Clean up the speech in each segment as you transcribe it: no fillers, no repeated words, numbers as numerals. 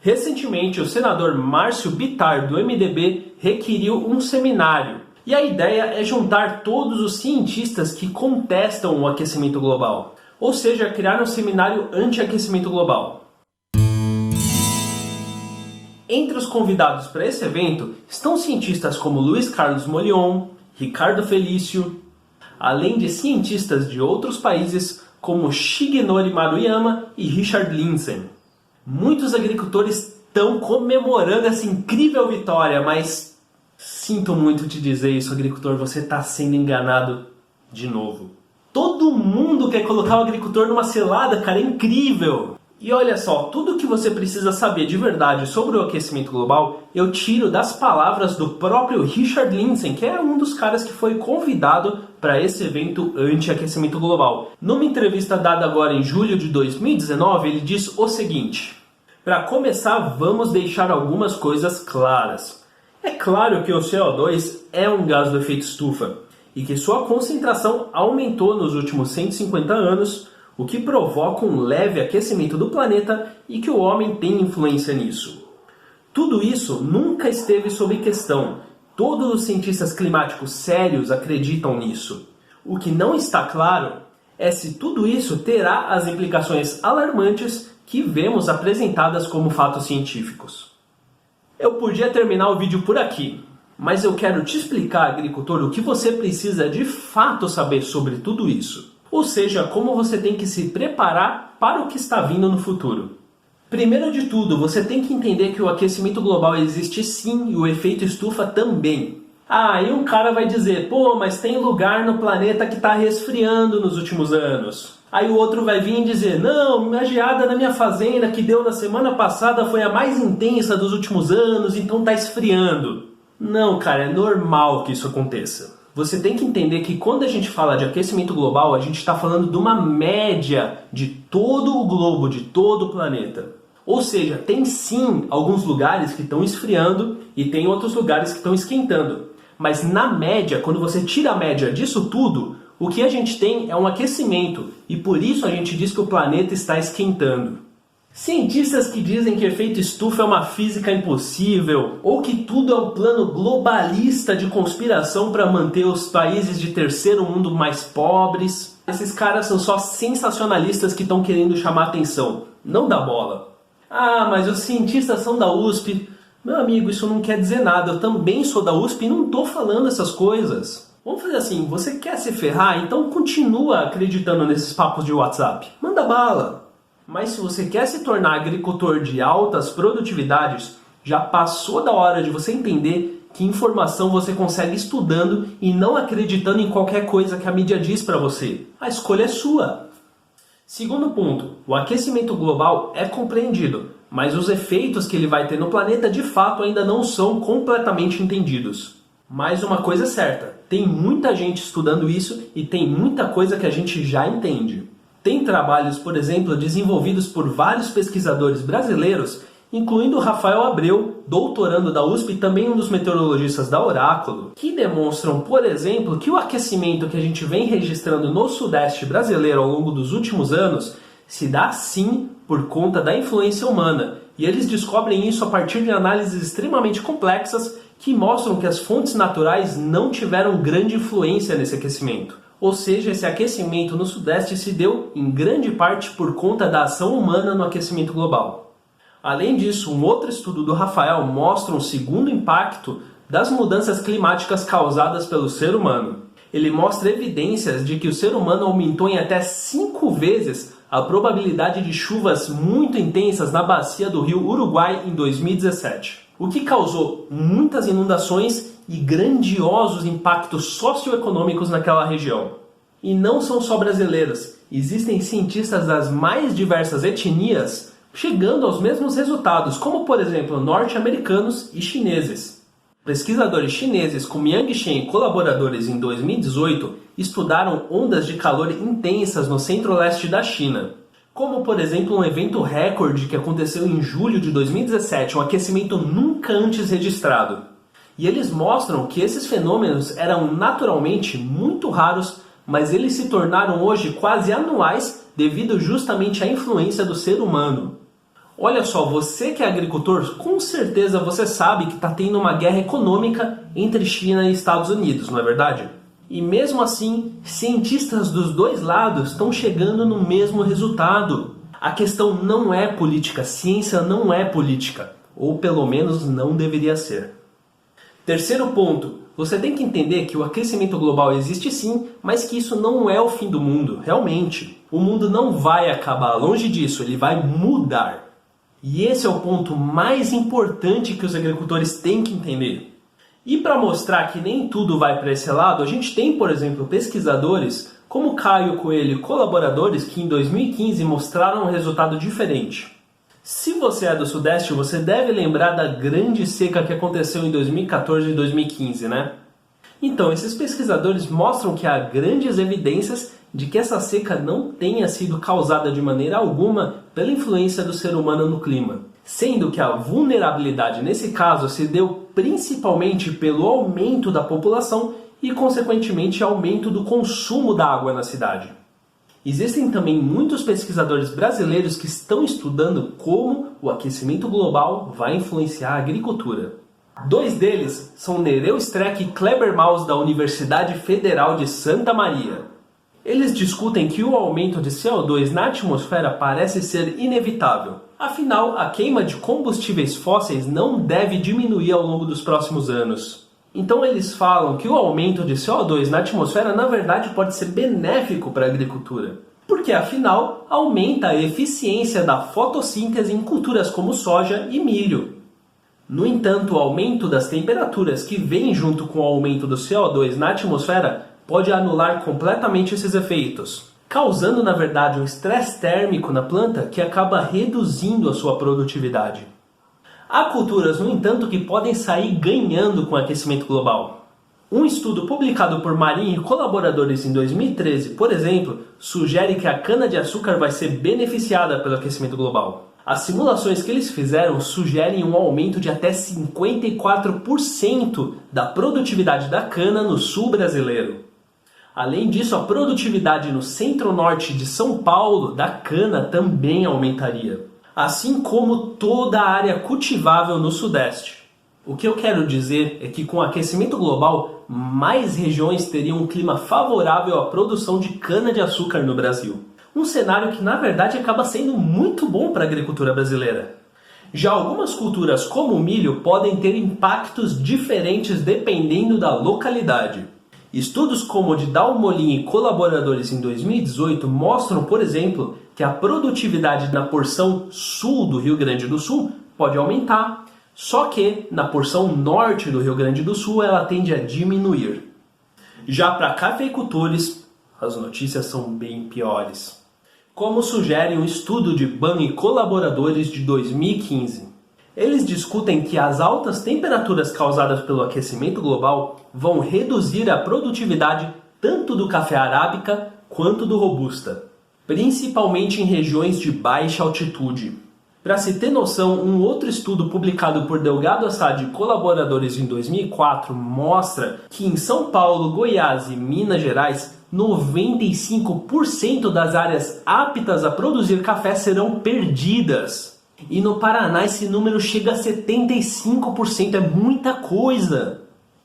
Recentemente, o senador Márcio Bittar, do MDB, requeriu um seminário. E a ideia é juntar todos os cientistas que contestam o aquecimento global. Ou seja, criar um seminário anti-aquecimento global. Entre os convidados para esse evento estão cientistas como Luiz Carlos Molion, Ricardo Felício, além de cientistas de outros países como Shigenori Maruyama e Richard Lindzen. Muitos agricultores estão comemorando essa incrível vitória, mas sinto muito te dizer isso, agricultor, você está sendo enganado de novo. Todo mundo quer colocar o agricultor numa cilada, cara, é incrível! E olha só, tudo que você precisa saber de verdade sobre o aquecimento global, eu tiro das palavras do próprio Richard Lindzen, que é um dos caras que foi convidado para esse evento anti-aquecimento global. Numa entrevista dada agora em julho de 2019, ele diz o seguinte: para começar, vamos deixar algumas coisas claras. É claro que o CO2 é um gás do efeito estufa e que sua concentração aumentou nos últimos 150 anos, o que provoca um leve aquecimento do planeta e que o homem tem influência nisso. Tudo isso nunca esteve sob questão. Todos os cientistas climáticos sérios acreditam nisso. O que não está claro é se tudo isso terá as implicações alarmantes que vemos apresentadas como fatos científicos. Eu podia terminar o vídeo por aqui, mas eu quero te explicar, agricultor, o que você precisa de fato saber sobre tudo isso. Ou seja, como você tem que se preparar para o que está vindo no futuro. Primeiro de tudo, você tem que entender que o aquecimento global existe sim e o efeito estufa também. E um cara vai dizer, pô, mas tem lugar no planeta que está resfriando nos últimos anos. Aí o outro vai vir e dizer, não, a geada na minha fazenda que deu na semana passada foi a mais intensa dos últimos anos, então está esfriando. Não, cara, é normal que isso aconteça. Você tem que entender que quando a gente fala de aquecimento global, a gente está falando de uma média de todo o globo, de todo o planeta. Ou seja, tem sim alguns lugares que estão esfriando e tem outros lugares que estão esquentando. Mas na média, quando você tira a média disso tudo, o que a gente tem é um aquecimento e por isso a gente diz que o planeta está esquentando. Cientistas que dizem que efeito estufa é uma física impossível ou que tudo é um plano globalista de conspiração para manter os países de terceiro mundo mais pobres. Esses caras são só sensacionalistas que estão querendo chamar atenção, não dá bola. Mas os cientistas são da USP. Meu amigo, isso não quer dizer nada, eu também sou da USP e não estou falando essas coisas. Vamos fazer assim, você quer se ferrar? Então continua acreditando nesses papos de WhatsApp. Manda bala! Mas se você quer se tornar agricultor de altas produtividades, já passou da hora de você entender que informação você consegue estudando e não acreditando em qualquer coisa que a mídia diz para você. A escolha é sua. Segundo ponto, o aquecimento global é compreendido, mas os efeitos que ele vai ter no planeta de fato ainda não são completamente entendidos. Mas uma coisa é certa, tem muita gente estudando isso e tem muita coisa que a gente já entende. Tem trabalhos, por exemplo, desenvolvidos por vários pesquisadores brasileiros, incluindo Rafael Abreu, doutorando da USP e também um dos meteorologistas da Oráculo, que demonstram, por exemplo, que o aquecimento que a gente vem registrando no sudeste brasileiro ao longo dos últimos anos se dá sim por conta da influência humana. E eles descobrem isso a partir de análises extremamente complexas que mostram que as fontes naturais não tiveram grande influência nesse aquecimento. Ou seja, esse aquecimento no Sudeste se deu em grande parte por conta da ação humana no aquecimento global. Além disso, um outro estudo do Rafael mostra um segundo impacto das mudanças climáticas causadas pelo ser humano. Ele mostra evidências de que o ser humano aumentou em até 5 vezes a probabilidade de chuvas muito intensas na bacia do rio Uruguai em 2017, o que causou muitas inundações e grandiosos impactos socioeconômicos naquela região. E não são só brasileiros, existem cientistas das mais diversas etnias chegando aos mesmos resultados, como por exemplo norte-americanos e chineses. Pesquisadores chineses como Yang Shen e colaboradores em 2018 estudaram ondas de calor intensas no centro-leste da China, como por exemplo um evento recorde que aconteceu em julho de 2017, um aquecimento nunca antes registrado. E eles mostram que esses fenômenos eram naturalmente muito raros, mas eles se tornaram hoje quase anuais devido justamente à influência do ser humano. Olha só, você que é agricultor, com certeza você sabe que está tendo uma guerra econômica entre China e Estados Unidos, não é verdade? E mesmo assim, cientistas dos dois lados estão chegando no mesmo resultado. A questão não é política, ciência não é política, ou pelo menos não deveria ser. Terceiro ponto, você tem que entender que o aquecimento global existe sim, mas que isso não é o fim do mundo, realmente. O mundo não vai acabar, longe disso, ele vai mudar. E esse é o ponto mais importante que os agricultores têm que entender. E para mostrar que nem tudo vai para esse lado, a gente tem, por exemplo, pesquisadores como Caio Coelho e colaboradores que em 2015 mostraram um resultado diferente. Se você é do Sudeste, você deve lembrar da grande seca que aconteceu em 2014 e 2015, né? Então, esses pesquisadores mostram que há grandes evidências de que essa seca não tenha sido causada de maneira alguma pela influência do ser humano no clima, sendo que a vulnerabilidade nesse caso se deu principalmente pelo aumento da população e, consequentemente, aumento do consumo da água na cidade. Existem também muitos pesquisadores brasileiros que estão estudando como o aquecimento global vai influenciar a agricultura. Dois deles são Nereu Streck e Kleber Maus, da Universidade Federal de Santa Maria. Eles discutem que o aumento de CO2 na atmosfera parece ser inevitável. Afinal, a queima de combustíveis fósseis não deve diminuir ao longo dos próximos anos. Então eles falam que o aumento de CO2 na atmosfera na verdade pode ser benéfico para a agricultura, porque afinal aumenta a eficiência da fotossíntese em culturas como soja e milho. No entanto, o aumento das temperaturas que vem junto com o aumento do CO2 na atmosfera pode anular completamente esses efeitos, causando na verdade um estresse térmico na planta que acaba reduzindo a sua produtividade. Há culturas, no entanto, que podem sair ganhando com o aquecimento global. Um estudo publicado por Marinho e colaboradores em 2013, por exemplo, sugere que a cana-de-açúcar vai ser beneficiada pelo aquecimento global. As simulações que eles fizeram sugerem um aumento de até 54% da produtividade da cana no sul brasileiro. Além disso, a produtividade no centro-norte de São Paulo da cana também aumentaria, assim como toda a área cultivável no Sudeste. O que eu quero dizer é que com o aquecimento global, mais regiões teriam um clima favorável à produção de cana-de-açúcar no Brasil. Um cenário que na verdade acaba sendo muito bom para a agricultura brasileira. Já algumas culturas como o milho podem ter impactos diferentes dependendo da localidade. Estudos como o de Dalmolin e colaboradores em 2018 mostram, por exemplo, que a produtividade na porção sul do Rio Grande do Sul pode aumentar, só que na porção norte do Rio Grande do Sul ela tende a diminuir. Já para cafeicultores, as notícias são bem piores. Como sugere um estudo de Ban e colaboradores de 2015. Eles discutem que as altas temperaturas causadas pelo aquecimento global vão reduzir a produtividade tanto do café arábica quanto do robusta, principalmente em regiões de baixa altitude. Para se ter noção, um outro estudo publicado por Delgado Assad e colaboradores em 2004 mostra que em São Paulo, Goiás e Minas Gerais, 95% das áreas aptas a produzir café serão perdidas. E no Paraná esse número chega a 75%, é muita coisa.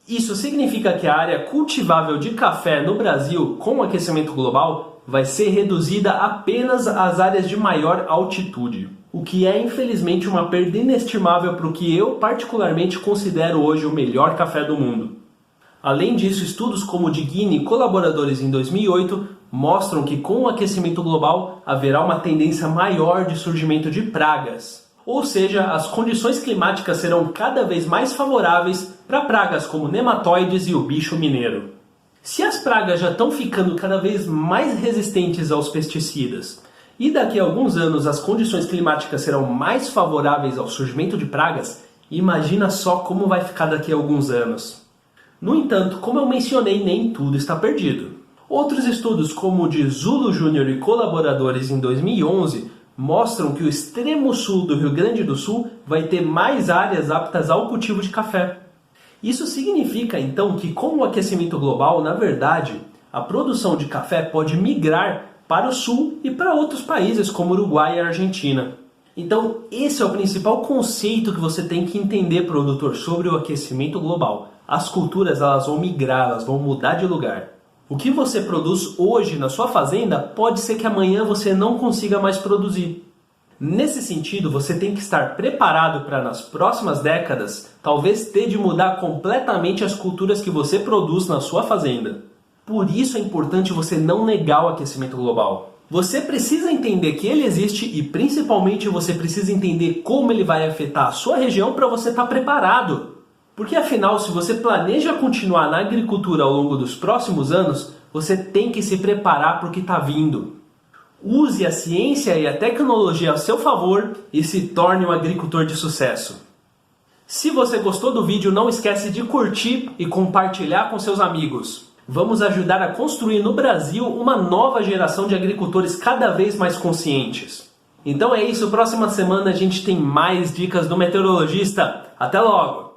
Isso significa que a área cultivável de café no Brasil, com o aquecimento global, vai ser reduzida apenas às áreas de maior altitude. O que é infelizmente uma perda inestimável para o que eu particularmente considero hoje o melhor café do mundo. Além disso, estudos como o de Guine e colaboradores em 2008 mostram que com o aquecimento global haverá uma tendência maior de surgimento de pragas. Ou seja, as condições climáticas serão cada vez mais favoráveis para pragas como nematóides e o bicho mineiro. Se as pragas já estão ficando cada vez mais resistentes aos pesticidas e daqui a alguns anos as condições climáticas serão mais favoráveis ao surgimento de pragas, imagina só como vai ficar daqui a alguns anos. No entanto, como eu mencionei, nem tudo está perdido. Outros estudos, como o de Zulo Júnior e colaboradores em 2011, mostram que o extremo sul do Rio Grande do Sul vai ter mais áreas aptas ao cultivo de café. Isso significa, então, que com o aquecimento global, na verdade, a produção de café pode migrar para o sul e para outros países como Uruguai e Argentina. Então, esse é o principal conceito que você tem que entender, produtor, sobre o aquecimento global. As culturas elas vão migrar, elas vão mudar de lugar. O que você produz hoje na sua fazenda pode ser que amanhã você não consiga mais produzir. Nesse sentido, você tem que estar preparado para nas próximas décadas, talvez ter de mudar completamente as culturas que você produz na sua fazenda. Por isso é importante você não negar o aquecimento global. Você precisa entender que ele existe e principalmente você precisa entender como ele vai afetar a sua região para você estar preparado. Porque afinal, se você planeja continuar na agricultura ao longo dos próximos anos, você tem que se preparar para o que está vindo. Use a ciência e a tecnologia a seu favor e se torne um agricultor de sucesso. Se você gostou do vídeo, não esquece de curtir e compartilhar com seus amigos. Vamos ajudar a construir no Brasil uma nova geração de agricultores cada vez mais conscientes. Então é isso, próxima semana a gente tem mais dicas do meteorologista. Até logo!